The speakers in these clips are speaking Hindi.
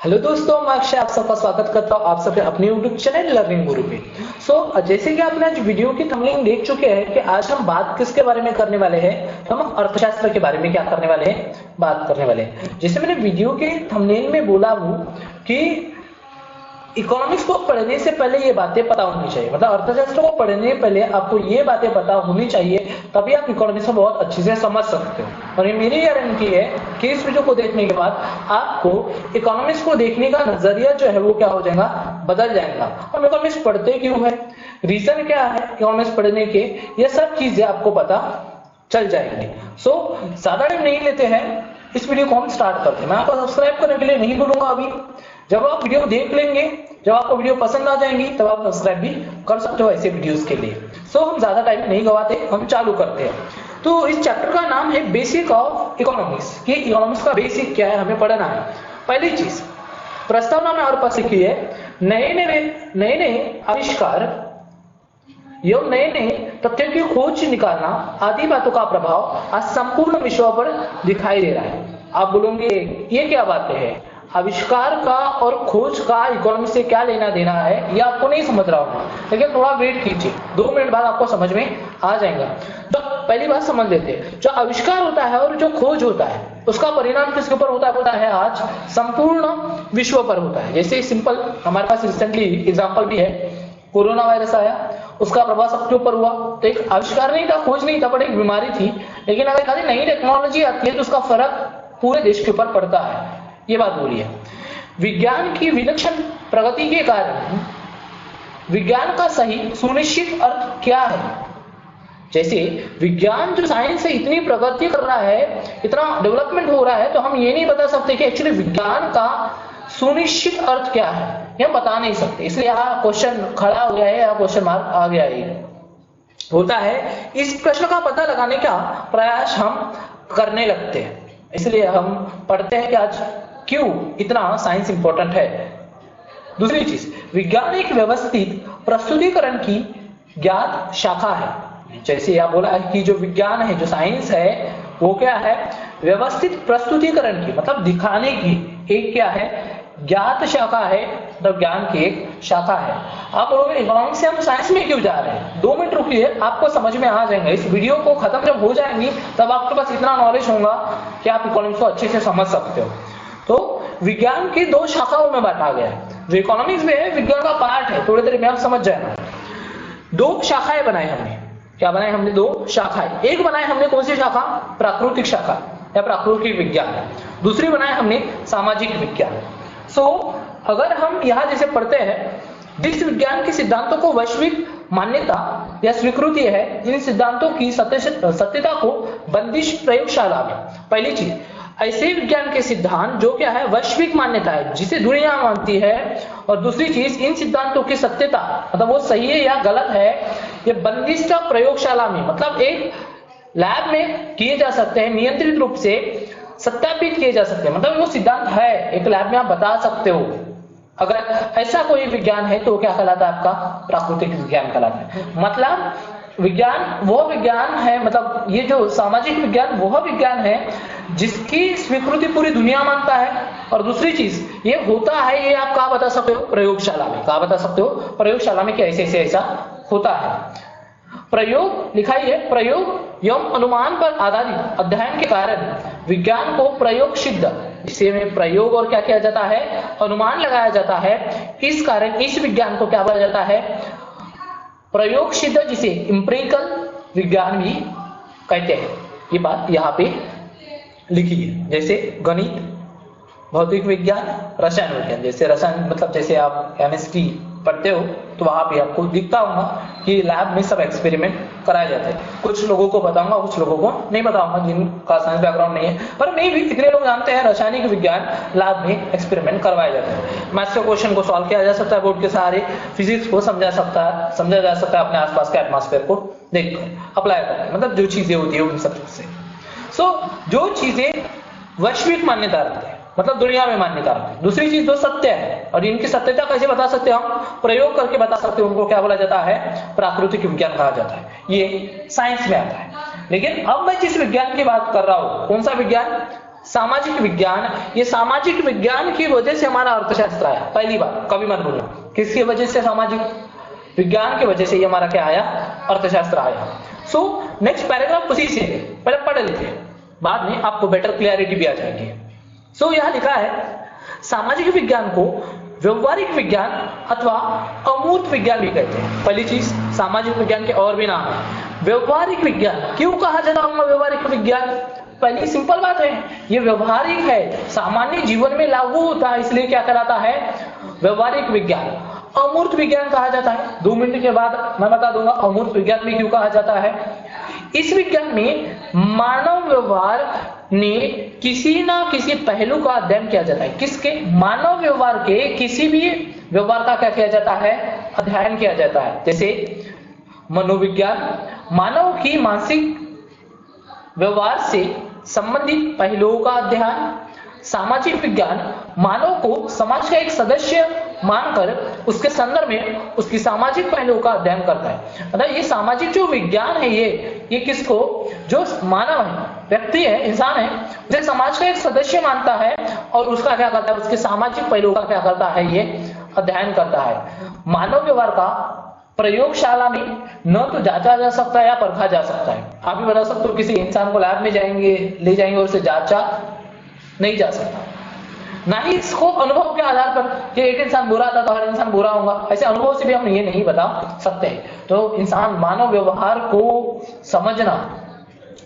हेलो दोस्तों, मैं अक्षय आप सबका स्वागत करता हूँ आप सबके अपने यूट्यूब चैनल लर्निंग गुरु पे। जैसे कि आपने आज वीडियो की थंबनेल देख चुके हैं कि आज हम बात किसके बारे में करने वाले हैं, तो हम अर्थशास्त्र के बारे में क्या करने वाले हैं, बात करने वाले हैं। जैसे मैंने वीडियो के थंबनेल में बोला हूँ कि इकोनॉमिक्स को पढ़ने से पहले ये बातें पता होनी चाहिए, मतलब अर्थशास्त्र को पढ़ने से पहले आपको ये बातें पता होनी चाहिए, तभी आप इकोनॉमिक्स को बहुत अच्छे से समझ सकते हो। और ये मेरी गारंटी है कि इस वीडियो को देखने के बाद आपको इकोनॉमिक्स को देखने का नजरिया जो है वो क्या हो जाएगा, बदल जाएगा। हम इकोनॉमिक्स पढ़ते क्यों है, रीजन क्या है इकोनॉमिक्स पढ़ने के, ये सब चीजें आपको पता चल जाएंगे। ज्यादा टाइम नहीं लेते हैं, इस वीडियो को हम स्टार्ट करते हैं। मैं आपको सब्सक्राइब करने के लिए नहीं बोलूंगा अभी, जब आप वीडियो देख लेंगे, जब आपको वीडियो पसंद आ जाएंगी तब आप सब्सक्राइब भी कर सकते हो ऐसे वीडियोस के लिए। हम ज्यादा टाइम नहीं गवाते, हम चालू करते हैं। तो इस चैप्टर का नाम है बेसिक ऑफ इकोनॉमिक्स, कि इकोनॉमिक्स का बेसिक क्या है, हमें पढ़ना है। पहली चीज प्रस्तावना में और पास लिखी है, नए आविष्कार एवं नए तथ्यों की खोज निकालना आदि बातों का प्रभाव आज संपूर्ण विश्व पर दिखाई दे रहा है। आप बोलोगे ये क्या बातें हैं, आविष्कार का और खोज का इकोनॉमी से क्या लेना देना है, ये आपको नहीं समझ रहा होगा, लेकिन थोड़ा वेट कीजिए, 2 मिनट बाद आपको समझ में आ जाएगा। तो पहली बात समझ लेते हैं, जो आविष्कार होता है और जो खोज होता है उसका परिणाम किसके ऊपर होता है, आज संपूर्ण विश्व पर होता है। जैसे सिंपल हमारे पास रिसेंटली एग्जाम्पल भी है, कोरोना वायरस आया, उसका प्रभाव सबके ऊपर हुआ। तो एक आविष्कार नहीं था, खोज नहीं था, बट एक बीमारी थी, लेकिन अगर खाली नई टेक्नोलॉजी आती है तो उसका फर्क पूरे देश के ऊपर पड़ता है। ये बात बोली है। विज्ञान की विलक्षण प्रगति के कारण विज्ञान का सही सुनिश्चित अर्थ क्या है। जैसे विज्ञान जो साइंस है इतनी प्रगति कर रहा है, इतना डेवलपमेंट हो रहा है, तो हम ये नहीं बता सकते कि एक्चुअली विज्ञान का सुनिश्चित अर्थ क्या है, ये हम बता नहीं सकते। इसलिए यहाँ क्वेश्चन खड़ा हो गया है, यहाँ क्वेश्चन मार्क आ गया है। होता है इस प्रश्न का पता लगाने का प्रयास हम करने लगते हैं, इसलिए हम पढ़ते हैं कि आज क्यों इतना साइंस इंपॉर्टेंट है। दूसरी चीज, विज्ञान एक व्यवस्थित प्रस्तुतिकरण की ज्ञात शाखा है। जैसे आप बोला है कि जो विज्ञान है, जो साइंस है, वो क्या है, व्यवस्थित प्रस्तुतिकरण की, मतलब दिखाने की एक क्या है, ज्ञात शाखा है, मतलब ज्ञान की एक शाखा है। आप बोलोगे इकोनॉमिक्स से हम साइंस में क्यों जा रहे हैं, 2 मिनट रुकिए, आपको समझ में आ जाएगा। इस वीडियो को खत्म जब हो जाएंगी तब आपके पास इतना नॉलेज होगा कि आप इकोनॉमिक्स को अच्छे से समझ सकते हो। तो विज्ञान की 2 शाखाओं में बांटा गया है, जो इकोनॉमिक्स में है विज्ञान का पार्ट है, थोड़ी देर में आप समझ जाएगा। 2 शाखाएं बनाई हमने, क्या बनाए हमने, 2 शाखाएं। एक बनाए हमने कौन सी शाखा, प्राकृतिक शाखा या प्राकृतिक विज्ञान, दूसरी बनाए हमने सामाजिक विज्ञान। अगर हम यहां जैसे पढ़ते हैं, जिस विज्ञान के सिद्धांतों को वैश्विक मान्यता या स्वीकृति है, इन सिद्धांतों की सत्यता को बंदिश प्रयोगशाला में। पहली चीज, ऐसे विज्ञान के सिद्धांत जो क्या है, वैश्विक मान्यता है, जिसे दुनिया मानती है। और दूसरी चीज, इन सिद्धांतों की सत्यता, मतलब वो सही है या गलत है, ये बंदिश प्रयोगशाला में, मतलब एक लैब में किए जा सकते हैं, नियंत्रित रूप से सत्यापित किए जा सकते हैं। मतलब वो सिद्धांत है, एक लैब में आप बता सकते हो। अगर ऐसा कोई विज्ञान है तो क्या कहलाता है, आपका प्राकृतिक विज्ञान कहलाता है। मतलब विज्ञान वह विज्ञान है, मतलब ये जो सामाजिक विज्ञान वह विज्ञान है जिसकी स्वीकृति पूरी दुनिया मानता है। और दूसरी चीज ये होता है, ये आप कहाँ बता सकते हो, प्रयोगशाला में। कहाँ बता सकते हो, प्रयोगशाला में, कि ऐसे ऐसे ऐसा होता है। प्रयोग लिखा ही है, प्रयोग एवं अनुमान पर आधारित अध्ययन के कारण विज्ञान को प्रयोग सिद्ध, इसे में प्रयोग और क्या किया जाता है, अनुमान लगाया जाता है। इस कारण इस विज्ञान को क्या बोला जाता है, प्रयोग सिद्ध, जिसे इंपेरिकल विज्ञान भी कहते हैं। ये बात यहाँ पे लिखी है। जैसे गणित, भौतिक विज्ञान, रसायन विज्ञान। जैसे रसायन मतलब जैसे आप केमिस्ट्री पढ़ते हो तो वहां भी आपको दिखता होगा कि लैब में सब एक्सपेरिमेंट कराए जाते हैं। कुछ लोगों को बताऊंगा, कुछ लोगों को नहीं बताऊंगा जिनका साइंस बैकग्राउंड नहीं है, पर मैं भी कितने लोग जानते हैं रासायनिक विज्ञान लैब में एक्सपेरिमेंट करवाए जाते हैं। मैथ्स के क्वेश्चन को सॉल्व किया जा सकता है बोर्ड के सहारे, फिजिक्स को समझा जा सकता है अपने आसपास के एटमॉस्फेयर को देखकर, अप्लाई करके, मतलब जो चीजें होती है उन सब से। जो चीजें वैश्विक मान्यता रखते हैं, मतलब दुनिया में मान्यता रखते हैं। दूसरी चीज जो सत्य है, और इनकी सत्यता कैसे बता सकते हैं, हम प्रयोग करके बता सकते हैं, उनको क्या बोला जाता है, प्राकृतिक विज्ञान कहा जाता है। ये साइंस में आता है। लेकिन अब मैं जिस विज्ञान की बात कर रहा हूं, कौन सा विज्ञान, सामाजिक विज्ञान, ये सामाजिक विज्ञान की वजह से हमारा अर्थशास्त्र आया। पहली बात कभी मत भूलना, किसकी वजह से? सामाजिक विज्ञान की वजह से ये हमारा क्या आया? अर्थशास्त्र आया। सो नेक्स्ट पैराग्राफ उसी से पहले पढ़ लेते हैं, बाद में आपको बेटर क्लियरिटी भी आ जाएगी। सो यहां लिखा है सामाजिक विज्ञान को व्यवहारिक विज्ञान अथवा अमूर्त विज्ञान भी कहते हैं। पहली चीज, सामाजिक विज्ञान के और भी नाम है। व्यवहारिक विज्ञान क्यों कहा जाता है व्यवहारिक विज्ञान? पहली सिंपल बात है, ये व्यवहारिक है, सामान्य जीवन में लागू होता है, इसलिए क्या कहलाता है? व्यवहारिक विज्ञान। अमूर्त विज्ञान कहा जाता है, 2 मिनट के बाद मैं बता दूंगा अमूर्त विज्ञान में क्यों कहा जाता है। इस विज्ञान में मानव व्यवहार ने किसी ना किसी पहलू का अध्ययन किया जाता है। किसके? मानव व्यवहार के किसी भी व्यवहार का क्या किया जाता है? अध्ययन किया जाता है। जैसे मनोविज्ञान मानव की मानसिक व्यवहार से संबंधित पहलुओं का अध्ययन। सामाजिक विज्ञान मानव को समाज का एक सदस्य मानकर उसके संदर्भ में उसकी सामाजिक पहलुओं का अध्ययन करता है। मतलब ये सामाजिक जो विज्ञान है ये किसको? जो मानव है, व्यक्ति है, इंसान है, उसे समाज का एक सदस्य मानता है और उसका क्या करता है? उसके सामाजिक पहलुओं का क्या करता है? ये अध्ययन करता है। मानव व्यवहार का प्रयोगशाला में न तो जांचा जा सकता है या परखा जा सकता है। आप भी बता सकते हो, किसी इंसान को लैब में ले जाएंगे और उसे जांचा नहीं जा सकता। ना ही इसको अनुभव के आधार पर कि एक इंसान बुरा था तो हर इंसान बुरा होगा, ऐसे अनुभव से भी हम ये नहीं बता सकते। तो इंसान मानव व्यवहार को समझना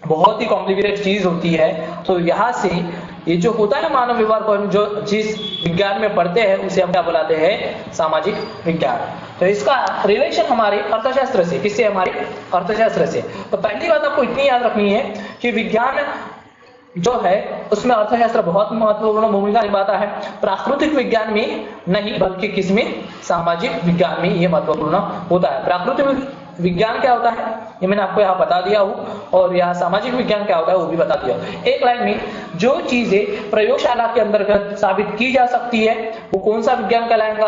बहुत ही कॉम्प्लिकेटेड चीज होती है। तो यहां से ये जो होता है मानव व्यवहार को हम जो जिस विज्ञान में पढ़ते हैं उसे हम क्या बुलाते हैं? सामाजिक विज्ञान। तो इसका रिलेशन हमारे अर्थशास्त्र से, किससे? हमारे अर्थशास्त्र से। तो पहली बात आपको इतनी याद रखनी है कि विज्ञान जो है उसमें अर्थशास्त्र बहुत महत्वपूर्ण भूमिका निभाता है। प्राकृतिक विज्ञान में नहीं बल्कि किसमें? सामाजिक विज्ञान में ये महत्वपूर्ण होता है। प्राकृतिक विज्ञान क्या होता है ये मैंने आपको यहाँ बता दिया हूँ, और यहाँ सामाजिक विज्ञान क्या होता है वो भी बता दिया हूँ। एक लाइन में, जो चीजें प्रयोगशाला के अंतर्गत साबित की जा सकती है वो कौन सा विज्ञान कहलाएगा?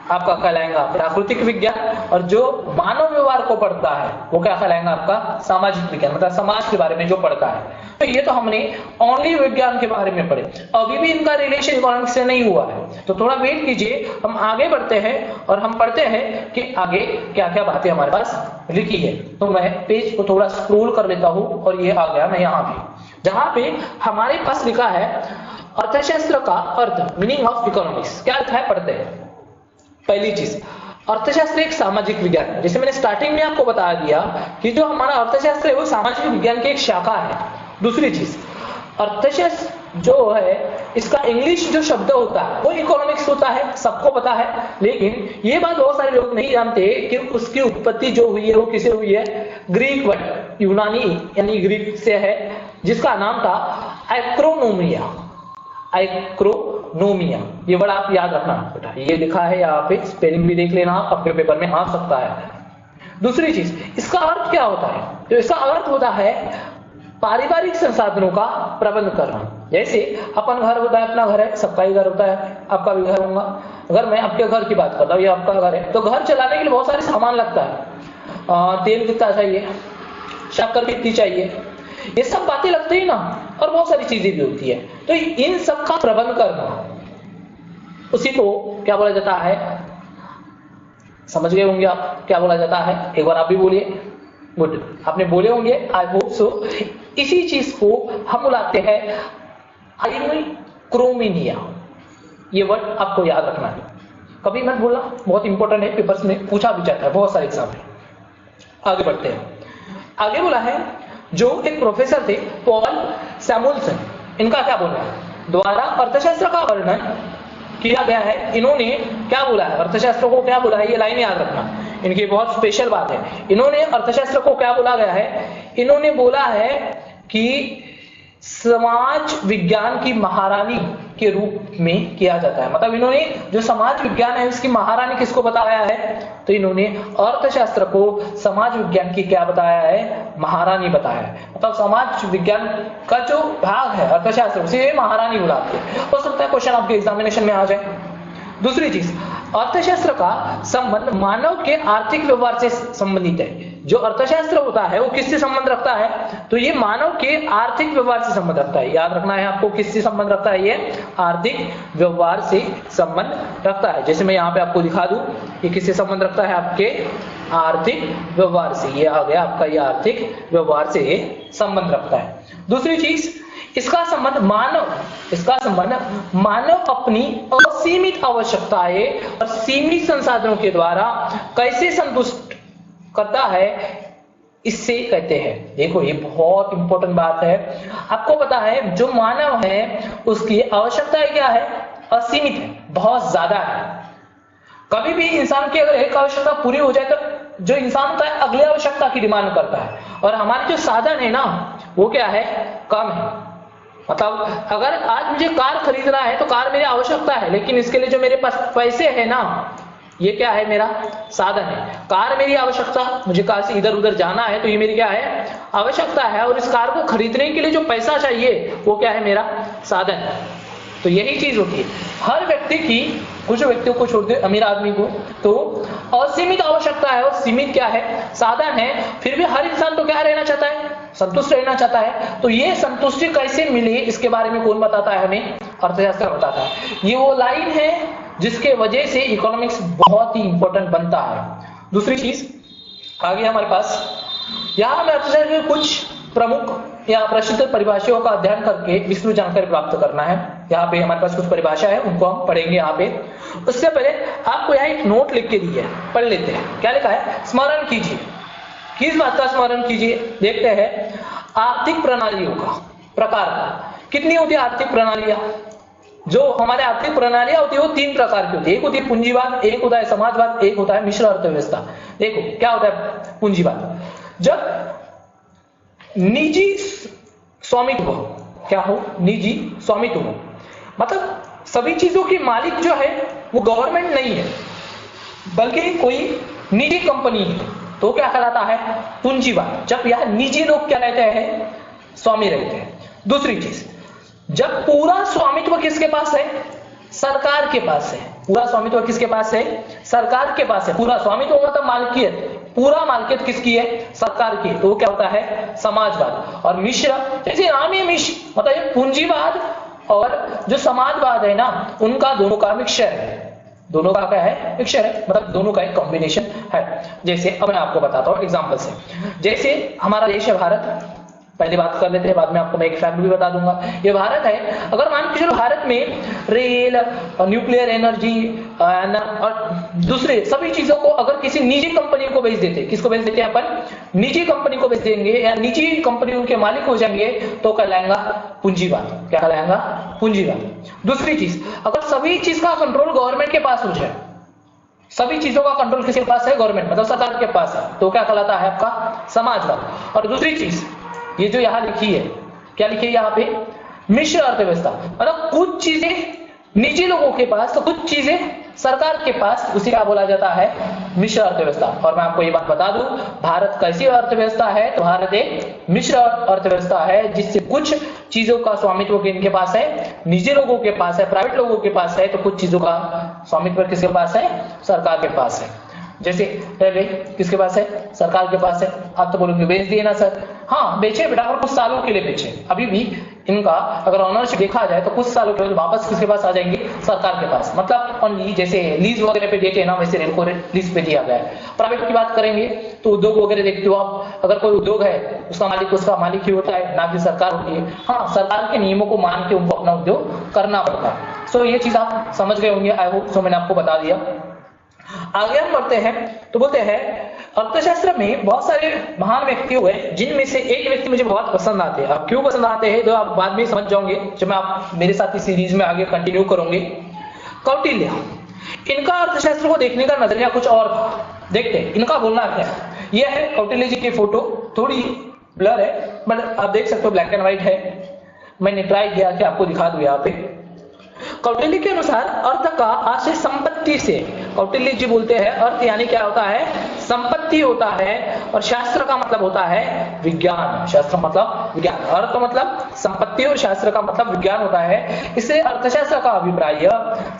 आपका कहलाएगा प्राकृतिक विज्ञान। और जो मानव व्यवहार को पढ़ता है वो क्या कहलाएगा? आपका सामाजिक विज्ञान, मतलब समाज के बारे में जो पढ़ता है। तो ये तो हमने ओनली विज्ञान के बारे में पढ़े, अभी भी इनका रिलेशन इकोनॉमिक्स से नहीं हुआ है। तो थोड़ा वेट कीजिए, हम आगे बढ़ते हैं और हम पढ़ते हैं कि आगे क्या क्या बातें हमारे पास लिखी है। तो मैं पेज को थोड़ा स्क्रॉल कर लेता हूं और ये आ गया मैं यहाँ पे, जहां पे हमारे पास लिखा है अर्थशास्त्र का अर्थ, मीनिंग ऑफ इकोनॉमिक्स। क्या लिखा है? पढ़ते हैं। पहली चीज, अर्थशास्त्र एक सामाजिक विज्ञान है। जैसे मैंने स्टार्टिंग में आपको बता दिया कि जो हमारा अर्थशास्त्र है वो सामाजिक विज्ञान की एक शाखा है। दूसरी चीज, अर्थशास्त्र जो है इसका इंग्लिश जो शब्द होता है वो इकोनॉमिक्स होता है, सबको पता है। लेकिन ये बात बहुत सारे लोग नहीं जानते कि उसकी उत्पत्ति जो हुई है वो किसे हुई है? ग्रीक वर्ड, यूनानी यानी ग्रीक से है, जिसका नाम था एक्रोनोमिया। एक्रोनोमिया, ये वर्ड आप याद रखना बेटा, ये लिखा है यहाँ पे, स्पेलिंग भी देख लेना, आपके पेपर में आ सकता है। दूसरी चीज, इसका अर्थ क्या होता है? तो इसका अर्थ होता है पारिवारिक संसाधनों का प्रबंध करना। जैसे अपन घर होता है, अपना घर है, सबका ही घर होता है, आपका भी घर होगा। अगर मैं आपके घर की बात करता हूँ, ये आपका घर है, तो घर चलाने के लिए बहुत सारे सामान लगता है। तेल कितना चाहिए, शक्कर कितनी चाहिए, ये सब बातें लगती है ना, और बहुत सारी चीजें भी होती है। तो इन सब का प्रबंध करना, उसी को क्या बोला जाता है? समझ गए होंगे आप क्या बोला जाता है? एक बार आप भी बोलिए। गुड, आपने बोले होंगे, आई होप सो। इसी चीज को हम बुलाते हैं आइक्रोमीनिया। ये वर्ड आपको याद रखना है, कभी मत भूलना, बहुत इंपॉर्टेंट है, पेपर्स में पूछा भी जाता है बहुत सारे एग्जाम में। आगे बढ़ते हैं। आगे बोला है जो एक प्रोफेसर थे पॉल सैमुअल्सन, इनका क्या बोलना है? द्वारा अर्थशास्त्र का वर्णन किया गया है। इन्होंने क्या बोला है? अर्थशास्त्र को क्या बोला है? ये लाइन याद रखना, इनकी बहुत स्पेशल बात है। इन्होंने अर्थशास्त्र को क्या बोला गया है? इन्होंने बोला है कि समाज विज्ञान की महारानी के रूप में किया जाता है। मतलब इन्होंने जो समाज विज्ञान है उसकी महारानी किसको बताया है? तो इन्होंने अर्थशास्त्र को समाज विज्ञान की क्या बताया है? महारानी बताया है। मतलब समाज विज्ञान का जो भाग है अर्थशास्त्र, उसे महारानी बुलाते हैं। हो सकता है क्वेश्चन आपके एग्जामिनेशन में आ जाए। दूसरी चीज, अर्थशास्त्र का संबंध मानव के आर्थिक व्यवहार से संबंधित है। जो अर्थशास्त्र होता है वो किससे संबंध रखता है? तो ये मानव के आर्थिक व्यवहार से संबंध रखता है। याद रखना है आपको, किससे संबंध रखता है? ये आर्थिक व्यवहार से संबंध रखता है। जैसे मैं यहाँ पे आपको दिखा दूं, ये किससे संबंध रखता है? आपके आर्थिक व्यवहार से। ये आ गया आपका, ये आर्थिक व्यवहार से संबंध रखता है। दूसरी चीज, इसका संबंध मानव अपनी असीमित आवश्यकताएं और सीमित संसाधनों के द्वारा कैसे संतुष्ट करता है, इससे कहते हैं। देखो ये बहुत इंपॉर्टेंट बात है। आपको पता है जो मानव है उसकी आवश्यकताएं क्या है? असीमित है, बहुत ज्यादा है। कभी भी इंसान की अगर एक आवश्यकता पूरी हो जाए तो जो इंसान होता है अगली आवश्यकता की डिमांड करता है, और हमारे जो साधन है ना वो क्या है? कम है। मतलब अगर आज मुझे कार खरीदना है तो कार मेरी आवश्यकता है, लेकिन इसके लिए जो मेरे पास पैसे है ना, ये क्या है? मेरा साधन है। कार मेरी आवश्यकता, मुझे कार से इधर उधर जाना है तो ये मेरी क्या है? आवश्यकता है। और इस कार को खरीदने के लिए जो पैसा चाहिए वो क्या है? मेरा साधन है। तो यही चीज होती है हर व्यक्ति की। कुछ व्यक्तियों को छोड़ दे, अमीर आदमी को, तो असीमित आवश्यकता है और सीमित क्या है? साधन है। फिर भी हर इंसान तो क्या रहना चाहता है? संतुष्ट रहना चाहता है। तो ये संतुष्टि कैसे मिले, इसके बारे में कौन बताता है हमें? अर्थशास्त्र बताता है। ये वो लाइन है जिसके वजह से इकोनॉमिक्स बहुत ही इंपॉर्टेंट बनता है। दूसरी चीज आगे हमारे पास, यहां हमें अर्थशास्त्र के कुछ प्रमुख या प्रसिद्ध परिभाषाओं का अध्ययन करके विस्तृत जानकारी प्राप्त करना है। यहाँ पे हमारे पास कुछ परिभाषा है, उनको हम पढ़ेंगे यहाँ पे। उससे पहले आपको यहाँ एक नोट लिख के दी है, पढ़ लेते हैं। क्या लिखा है? स्मरण कीजिए। किस बात का स्मरण कीजिए? देखते हैं आर्थिक प्रणालियों का प्रकार। कितनी होती है आर्थिक प्रणालियां? जो हमारे आर्थिक प्रणालियां होती है वो 3 प्रकार की होती है। एक होती है पूंजीवाद, एक होता है समाजवाद, एक होता है मिश्र अर्थव्यवस्था। देखो क्या होता है पूंजीवाद? जब निजी स्वामित्व, क्या हो? निजी स्वामित्व, मतलब सभी चीजों की मालिक जो है वो गवर्नमेंट नहीं है बल्कि कोई निजी कंपनी है, तो क्या कहलाता है? पूंजीवाद। जब यह निजी लोग क्या रहते हैं? स्वामी रहते हैं। दूसरी चीज, जब पूरा स्वामित्व किसके पास है? सरकार के पास है। पूरा स्वामित्व किसके पास है? सरकार के पास है। पूरा स्वामित्व मतलब मालकियत, पूरा मालकियत किसकी है? सरकार की। तो वो क्या होता है? समाजवाद। और मिश्र, जैसे नाम ही मिश्र, मतलब पूंजीवाद और जो समाजवाद है ना, उनका दोनों का मिक्सचर है। दोनों का क्या है? मिक्सचर है, मतलब दोनों का एक कॉम्बिनेशन है। जैसे अब मैं आपको बताता हूं एग्जांपल से। जैसे हमारा देश है भारत, पहले बात कर लेते हैं, बाद में आपको मैं एक फैक्ट भी बता दूंगा। ये भारत है, अगर मान के चलो भारत में रेल, न्यूक्लियर एनर्जी और दूसरे सभी चीजों को अगर किसी निजी कंपनी को बेच देते, किसको बेच देते हैं अपन? निजी कंपनी को बेच देंगे, या निजी कंपनी उनके मालिक हो जाएंगे, तो कहलाएगा पूंजीवाद। क्या कहलाएगा? पूंजीवाद। दूसरी चीज, अगर सभी चीज का कंट्रोल गवर्नमेंट के पास हो जाए, सभी चीजों का कंट्रोल किसके पास है? गवर्नमेंट, मतलब सरकार के पास है, तो क्या कहलाता है? आपका समाजवाद। और दूसरी चीज, ये जो यहां लिखी है, क्या लिखी है यहाँ पे? मिश्र अर्थव्यवस्था, मतलब कुछ चीजें निजी लोगों के पास तो कुछ चीजें सरकार के पास, उसी का बोला जाता है मिश्र अर्थव्यवस्था। और मैं आपको ये बात बता दूं, भारत कैसी अर्थव्यवस्था है? तो भारत एक मिश्र अर्थव्यवस्था है, जिससे कुछ चीजों का स्वामित्व इनके पास है, निजी लोगों के पास है, प्राइवेट लोगों के पास है, तो कुछ चीजों का स्वामित्व किसके पास है? सरकार के पास है। जैसे रेलवे किसके पास है? सरकार के पास है। आप तो बोलोगे बेच दिए ना सर। हाँ बेचे बेटा, और कुछ सालों के लिए बेचे। अभी भी इनका अगर ऑनरशिप देखा जाए तो कुछ सालों के लिए वापस किसके पास आ जाएंगे? सरकार के पास। मतलब ऑनली जैसे लीज वगैरह पे देते हैं ना, वैसे रेल को लीज पे दिया गया है। प्राइवेट की बात करेंगे तो उद्योग वगैरह देखते हो आप, अगर कोई उद्योग है उसका मालिक ही होता है, ना कि सरकार होती है। हाँ, सरकार के नियमों को मान के उनको अपना उद्योग करना पड़ता है। सो ये चीज आप समझ गए होंगे, आई होप। सो मैंने आपको बता दिया। आगे हम बढ़ते हैं तो बोलते हैं अर्थशास्त्र में बहुत सारे महान व्यक्ति हुए, जिनमें से एक व्यक्ति मुझे बहुत पसंद आते हैं। अब क्यों पसंद आते हैं तो आप बाद में समझ जाओगे जब मैं आप मेरे साथ इस सीरीज में आगे कंटिन्यू करोगे। कौटिल्य, इनका अर्थशास्त्र को देखने का नजरिया कुछ और देखते हैं। इनका बोलना क्या है? यह है कौटिल्य जी की फोटो, थोड़ी ब्लर है बट आप देख सकते हो ब्लैक एंड व्हाइट है। मैंने ट्राई किया कि आपको दिखा दूं यहाँ पे। कौटिल्य के अनुसार अर्थ का आशय संपत्ति से, कौटिल्य जी बोलते हैं अर्थ यानी क्या होता है? संपत्ति होता है। और शास्त्र का मतलब होता है विज्ञान। शास्त्र मतलब विज्ञान, अर्थ मतलब संपत्ति और शास्त्र का मतलब विज्ञान होता है। इसलिए अर्थशास्त्र का अभिप्राय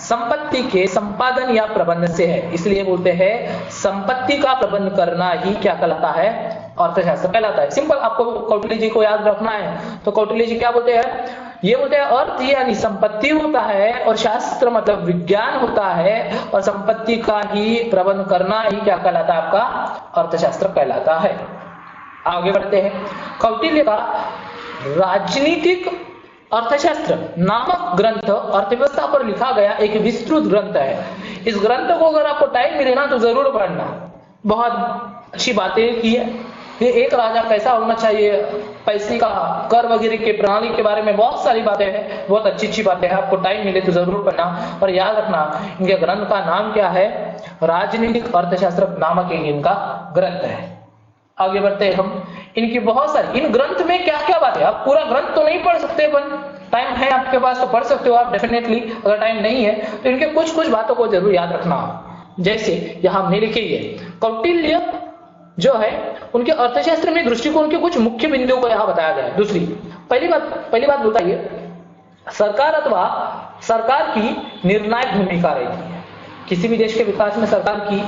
संपत्ति के संपादन या प्रबंधन से है। इसलिए बोलते हैं संपत्ति का प्रबंध करना ही क्या कहलाता है? अर्थशास्त्र कहलाता है। सिंपल, आपको कौटिल्य जी को याद रखना है तो कौटिल्य जी क्या बोलते हैं, ये बोलते हैं अर्थ यानी संपत्ति होता है और शास्त्र मतलब विज्ञान होता है और संपत्ति का ही प्रबंध करना ही क्या कहलाता है, आपका अर्थशास्त्र कहलाता है। आगे बढ़ते हैं। कौटिल्य का राजनीतिक अर्थशास्त्र नामक ग्रंथ अर्थव्यवस्था पर लिखा गया एक विस्तृत ग्रंथ है। इस ग्रंथ को अगर आपको टाइम मिले ना तो जरूर पढ़ना, बहुत अच्छी बातें की है। ये एक राजा कैसा होना चाहिए, पैसे का कर वगैरह के प्रणाली के बारे में बहुत सारी बातें हैं, बहुत अच्छी अच्छी बातें हैं। आपको टाइम मिले तो जरूर पढ़ना और याद रखना इनके ग्रंथ का नाम क्या है, राजनीतिक अर्थशास्त्र नामक एक इनका ग्रंथ है। आगे बढ़ते हैं हम। इनकी बहुत सारी, इन ग्रंथ में क्या क्या बात है, आप पूरा ग्रंथ तो नहीं पढ़ सकते, पर टाइम है आपके पास तो पढ़ सकते हो आप डेफिनेटली। अगर टाइम नहीं है तो इनके कुछ कुछ बातों को जरूर याद रखना। जैसे यहां हमने लिखी है, कौटिल्य जो है उनके अर्थशास्त्र में दृष्टिकोण के कुछ मुख्य बिंदुओं को यहां बताया गया है। दूसरी पहली बात बताइए, सरकार अथवा सरकार की निर्णायक भूमिका रहती है। किसी भी देश के विकास में सरकार की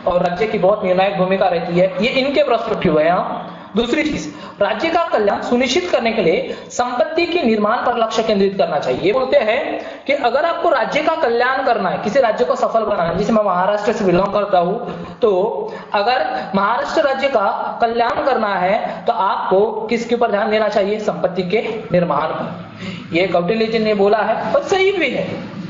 और राज्य की बहुत निर्णायक भूमिका रहती है, ये इनके पर्सपेक्टिव है यहाँ। दूसरी चीज, राज्य का कल्याण सुनिश्चित करने के लिए संपत्ति के निर्माण पर लक्ष्य केंद्रित करना चाहिए। ये बोलते हैं कि अगर आपको राज्य का कल्याण करना है, किसी राज्य को सफल बनाना है, जैसे मैं महाराष्ट्र से बिलोंग करता हूं, तो अगर महाराष्ट्र राज्य का कल्याण करना है तो आपको किसके ऊपर ध्यान देना चाहिए, संपत्ति के निर्माण पर। ये कौटिल्य जी ने बोला है और सही भी है।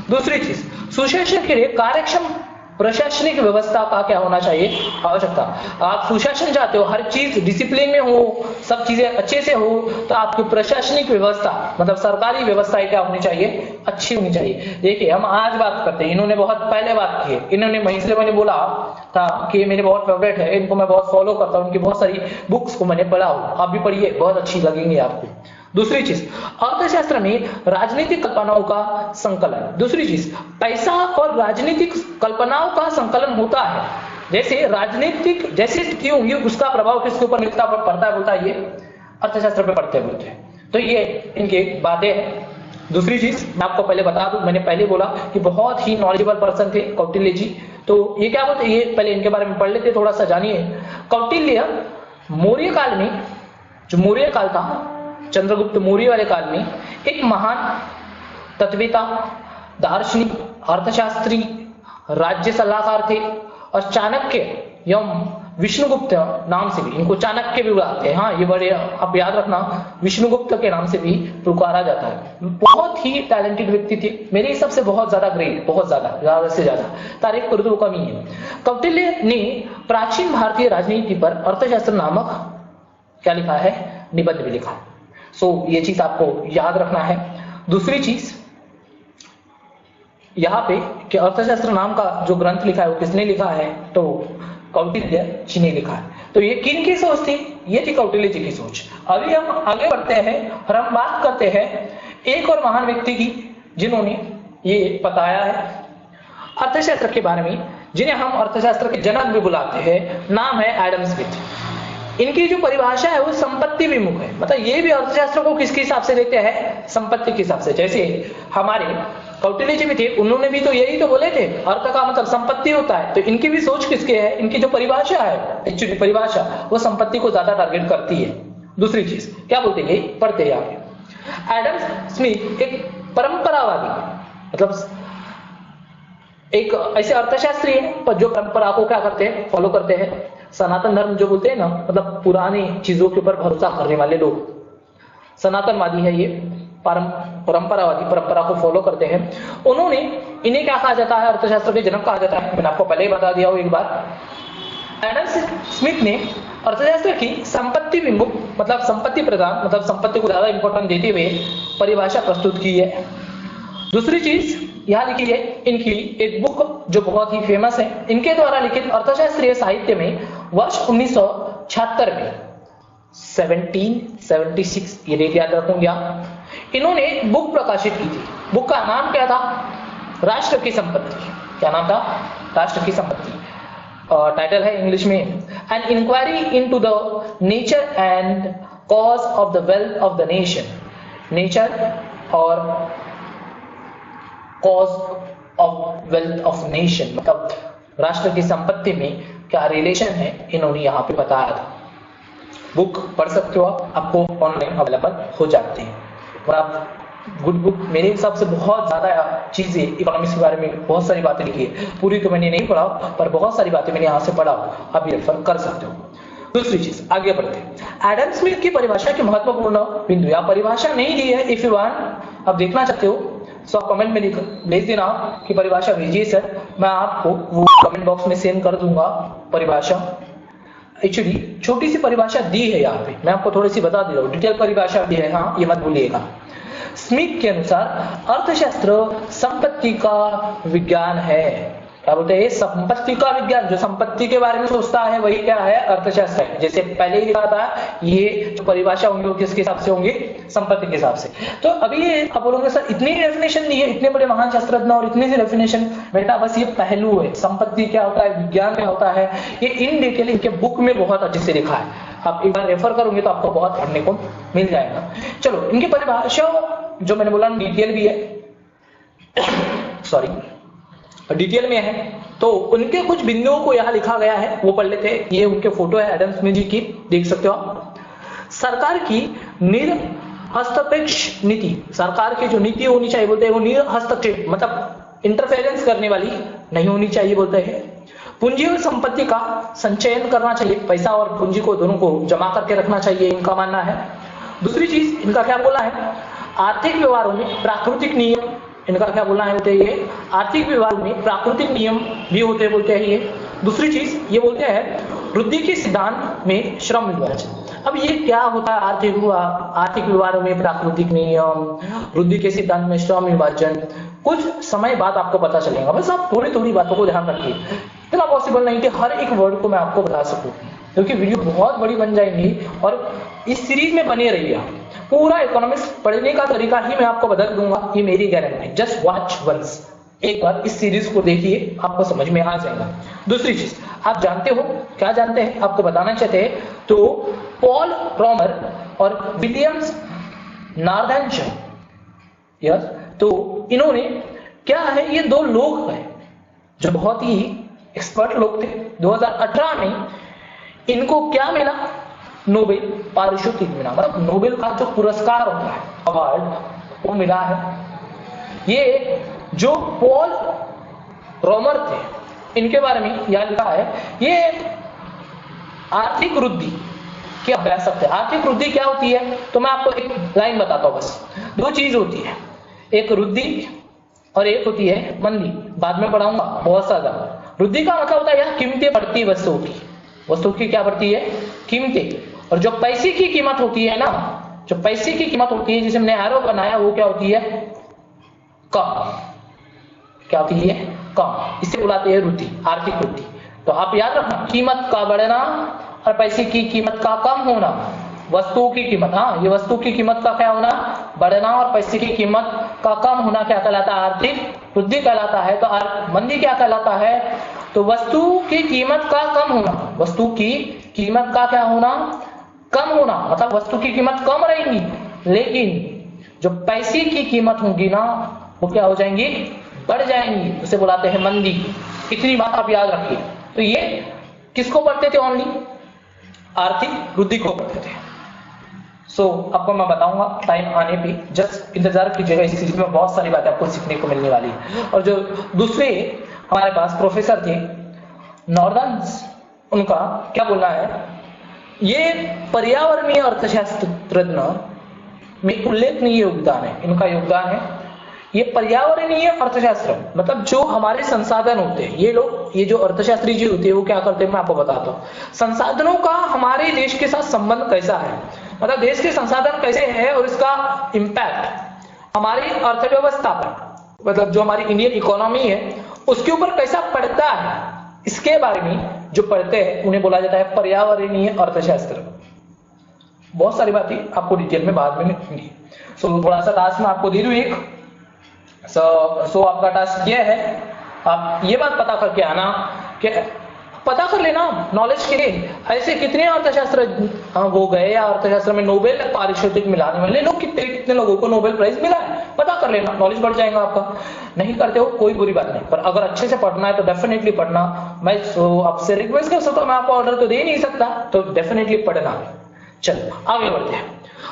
दूसरी चीज, सुशासन के लिए कार्यक्षम प्रशासनिक व्यवस्था का क्या होना चाहिए, आवश्यकता। आप सुशासन चाहते हो, हर चीज डिसिप्लिन में हो, सब चीजें अच्छे से हो, तो आपकी प्रशासनिक व्यवस्था मतलब सरकारी व्यवस्था क्या होनी चाहिए, अच्छी होनी चाहिए। देखिए हम आज बात करते हैं, इन्होंने बहुत पहले बात की है, इन्होंने इसलिए मैंने बोला था कि मेरे बहुत फेवरेट है, इनको मैं बहुत फॉलो करता हूँ, उनकी बहुत सारी बुक्स को मैंने पढ़ा हूँ, आप भी पढ़िए, बहुत अच्छी लगेंगी आपको। दूसरी चीज, अर्थशास्त्र में राजनीतिक कल्पनाओं का संकलन। दूसरी चीज, पैसा और राजनीतिक कल्पनाओं का संकलन होता है। जैसे राजनीतिक जैसी स्थिति होंगी उसका प्रभाव किसके ऊपर पड़ता है, बोलता है ये अर्थशास्त्र पे पड़ते बोलते हैं। तो ये इनकी बातें हैं। दूसरी चीज मैं आपको पहले बता दूं, मैंने पहले बोला कि बहुत ही नॉलेजेबल पर्सन थे कौटिल्य जी। तो ये क्या बोलते, ये पहले इनके बारे में पढ़ लेते, थोड़ा सा जानिए। कौटिल्य मौर्य काल में, जो मौर्य काल था चंद्रगुप्त मौर्य वाले काल में, एक महान तत्ववेता, दार्शनिक, अर्थशास्त्री, राज्य सलाहकार थे। और चाणक्य एवं विष्णुगुप्त नाम से भी इनको चाणक्य भी बुलाते हैं। हाँ, ये बड़े आप याद रखना, विष्णुगुप्त के नाम से भी पुकारा जाता है। बहुत ही टैलेंटेड व्यक्ति थे, मेरे हिसाब से बहुत ज्यादा ग्रेट, बहुत ज्यादा से ज्यादा तारीफ कर दो कमी है। कौटिल्य ने प्राचीन भारतीय राजनीति पर अर्थशास्त्र नामक क्या लिखा है, निबंध भी लिखा। ये चीज आपको याद रखना है। दूसरी चीज यहाँ पे कि अर्थशास्त्र नाम का जो ग्रंथ लिखा है वो किसने लिखा है, तो कौटिल्य जी ने लिखा है। तो ये किन की सोच थी, ये थी कौटिल्य जी की सोच। अभी हम आगे बढ़ते हैं और हम बात करते हैं एक और महान व्यक्ति की जिन्होंने ये बताया है अर्थशास्त्र के बारे में, जिन्हें हम अर्थशास्त्र के जनक भी बुलाते हैं। नाम है एडम स्मिथ। इनकी जो परिभाषा है वो संपत्ति विमुख है, मतलब ये भी अर्थशास्त्र को किसके हिसाब से देखते हैं, संपत्ति के हिसाब से। जैसे हमारे कौटिल्य जी भी थे, उन्होंने भी तो यही तो बोले थे, अर्थ का मतलब संपत्ति होता है। तो इनकी भी सोच किसके है, इनकी जो परिभाषा है, एक्चुअली परिभाषा वो संपत्ति को ज्यादा टारगेट करती है। दूसरी चीज क्या बोलते हैं, पढ़ते हैं आप। एडम स्मिथ एक परंपरावादी, मतलब एक ऐसे अर्थशास्त्री है पर जो परंपरा को क्या करते हैं, फॉलो करते हैं। सनातन धर्म जो बोलते हैं ना, मतलब पुरानी चीजों के ऊपर भरोसा करने वाले लोग सनातनवादी है। ये परंपरावादी, परंपरा को फॉलो करते हैं। उन्होंने, इन्हें क्या कहा जाता है, अर्थशास्त्र के जनक कहा जाता है। मैंने आपको पहले ही बता दिया हूं एक बार। एडम स्मिथ ने अर्थशास्त्र की संपत्ति विमुख मतलब संपत्ति प्रधान, मतलब संपत्ति को ज्यादा इंपॉर्टेंट देते हुए परिभाषा प्रस्तुत की है। दूसरी चीज यहां लिखी है इनकी एक बुक जो बहुत ही फेमस है, इनके द्वारा लिखित अर्थशास्त्रीय साहित्य में वर्ष 1976 में 1776, ये डेट याद रखूंगी आप, इन्होंने एक बुक प्रकाशित की थी। बुक का नाम क्या था, राष्ट्र की संपत्ति। क्या नाम था, राष्ट्र की संपत्ति। टाइटल है इंग्लिश में an inquiry into the nature and cause of the wealth of the nation. Nature और cause of wealth of nation, मतलब राष्ट्र की संपत्ति में क्या रिलेशन है, इन्होंने यहां पे बताया था। बुक पढ़ सकते हो, आपको ऑनलाइन अवेलेबल हो जाती है। और आप गुड बुक मेरे हिसाब से बहुत ज्यादा चीजें इकोनॉमिक्स के बारे में बहुत सारी बातें लिखी है, पूरी तो मैंने नहीं पढ़ा पर बहुत सारी बातें मैंने यहाँ से पढ़ा, आप ये रेफर कर सकते हो। दूसरी चीज आगे बढ़ते हैं, एडम स्मिथ की परिभाषा की महत्वपूर्ण बिंदु या परिभाषा नहीं दी है, इफ यू वांट आप देखना चाहते हो सो कमेंट में भेज देना कि परिभाषा भेजिए सर, मैं आपको वो कमेंट बॉक्स में सेंड कर दूंगा परिभाषा। एक्चुअली छोटी सी परिभाषा दी है यहाँ पे, मैं आपको थोड़ी सी बता दे रहा हूँ, डिटेल परिभाषा दी है, हाँ ये मत भूलिएगा। स्मिथ के अनुसार अर्थशास्त्र संपत्ति का विज्ञान है। क्या बोलते हैं, संपत्ति का विज्ञान, जो संपत्ति के बारे में सोचता है वही क्या है, अर्थशास्त्र है। जैसे पहले ही लिखा था, ये जो परिभाषा होंगी वो किसके हिसाब से होंगी, संपत्ति के हिसाब से। तो अभी ये आप बोलोगे सर इतनी डेफिनेशन दी है, इतने बड़े महान शास्त्रज्ञ और इतनी सी डेफिनेशन, बेटा बस ये पहलू है, संपत्ति क्या होता है, विज्ञान क्या होता है, ये इन डिटेल इनके बुक में बहुत अच्छे से लिखा है। आप एक बार रेफर करोगे तो आपको बहुत पढ़ने को मिल जाएगा। चलो इनकी परिभाषा जो मैंने बोला डिटेल भी है, सॉरी डिटेल में है, तो उनके कुछ बिंदुओं को यहाँ लिखा गया है, वो पढ़ लेते हैं। ये उनके फोटो है एडम स्मिथ जी की, देख सकते हो आप। सरकार की निरहस्तक्षेप नीति, सरकार की जो नीति होनी चाहिए बोलते हैं वो निरहस्तक्षेप मतलब इंटरफेरेंस करने वाली नहीं होनी चाहिए बोलते हैं। पूंजी और संपत्ति का संचयन करना चाहिए, पैसा और पूंजी को दोनों को जमा करके रखना चाहिए, इनका मानना है। दूसरी चीज इनका क्या बोला है, आर्थिक व्यवहारों में प्राकृतिक नियम, इनका क्या बोलना है बोलते हैं ये आर्थिक व्यवहार में प्राकृतिक नियम भी होते हैं बोलते हैं ये। दूसरी चीज ये बोलते हैं वृद्धि के सिद्धांत में श्रम विभाजन। अब ये क्या होता है, आर्थिक व्यवहारों में प्राकृतिक नियम, वृद्धि के सिद्धांत में श्रम विभाजन, कुछ समय बाद आपको पता चलेगा, बस आप थोड़ी थोड़ी बातों को ध्यान रखिए। इतना पॉसिबल नहीं कि हर एक वर्ड को मैं आपको बता सकूं, क्योंकि वीडियो बहुत बड़ी बन जाएंगी और इस सीरीज में बने रहिए। पूरा इकोनॉमिक्स पढ़ने का तरीका ही मैं आपको बदल दूंगा, ये मेरी गारंटी। जस्ट वॉच वंस, एक बार इस सीरीज को देखिए, आपको समझ में आ जाएगा। दूसरी चीज आप जानते हो, क्या जानते हैं आपको बताना चाहते हैं, तो पॉल रॉमर और विलियम्स नॉर्देनशर, यस, तो इन्होंने क्या है, ये दो लोग हैं जो बहुत ही एक्सपर्ट लोग थे। 2018 में इनको क्या मिला, नोबेल पारितोषिक मिला, मतलब नोबेल का जो पुरस्कार होता है, अवार्ड, वो मिला है। ये जो पॉल रॉमर थे, इनके बारे में यह लिखा है, ये आर्थिक वृद्धि के अभ्यासक थे। आर्थिक वृद्धि क्या होती है, तो मैं आपको एक लाइन बताता हूं बस। दो चीज होती है, एक वृद्धि और एक होती है मंदी, बाद में पढ़ाऊंगा बहुत ज्यादा। वृद्धि का मतलब होता है यार कीमतें बढ़ती वस्तुओं की, वस्तु की क्या बढ़ती है, कीमतें। और जो पैसे की कीमत होती है ना, जो पैसे की कीमत होती है जिसे हमने एरो बनाया, वो क्या होती है, कम। क्या होती है, कम। इसे बुलाते हैं वृद्धि, आर्थिक वृद्धि। तो आप याद रखना, कीमत का बढ़ना और पैसे की कीमत का कम होना, वस्तुओं की कीमत, हाँ ये वस्तु की कीमत का क्या होना, बढ़ना, और पैसे की कीमत का कम होना क्या कहलाता है, आर्थिक वृद्धि कहलाता है। तो मंदी क्या कहलाता है, तो वस्तु की कीमत का कम होना, वस्तु की कीमत का क्या होना, कम होना, मतलब वस्तु की कीमत कम रहेगी लेकिन जो पैसे की कीमत होगी ना वो क्या हो जाएंगी, बढ़ जाएंगी, उसे बुलाते हैं मंदी। इतनी बात आप याद रखिए। तो ये किसको पढ़ते थे, ओनली आर्थिक वृद्धि को पढ़ते थे। आपको मैं बताऊंगा टाइम आने पे, जस्ट इंतजार कीजिएगा, इस सीरीज में बहुत सारी बातें आपको सीखने को मिलने वाली है। और जो दूसरे हमारे पास प्रोफेसर थे नॉर्दन्स, उनका क्या बोलना है, ये पर्यावरणीय अर्थशास्त्रज्ञ में उल्लेखनीय योगदान है, इनका योगदान है। ये पर्यावरणीय अर्थशास्त्र मतलब जो हमारे संसाधन होते हैं, ये लोग, ये जो अर्थशास्त्री जी होते हैं वो क्या करते हैं, मैं आपको बताता हूँ। संसाधनों का हमारे देश के साथ संबंध कैसा है, मतलब देश के संसाधन कैसे है और इसका इंपैक्ट हमारी अर्थव्यवस्था पर, मतलब जो हमारी इंडियन इकोनॉमी है उसके ऊपर कैसा पड़ता है, इसके बारे में जो पढ़ते हैं उन्हें बोला जाता है पर्यावरणीय अर्थशास्त्र। बहुत सारी बातें आपको डिटेल में बाद में मिलेंगी। थोड़ा सा टास्क मैं आपको दे दूं एक। आपका टास्क यह है, आप ये बात पता करके आना कि पता कर लेना नॉलेज के लिए, ऐसे कितने अर्थशास्त्र हो गए या अर्थशास्त्र में नोबेल पारितोषिक मिलाने वाले लोग, कितने लोगों को नोबेल प्राइज मिला है, पता कर लेना, नॉलेज बढ़ जाएगा आपका। नहीं करते हो कोई बुरी बात नहीं, पर अगर अच्छे से पढ़ना है तो डेफिनेटली पढ़ना। मैं आपसे रिक्वेस्ट कर सकता हूँ, मैं आपको ऑर्डर तो दे नहीं सकता, तो डेफिनेटली पढ़ना। चलो आगे बढ़ते हैं।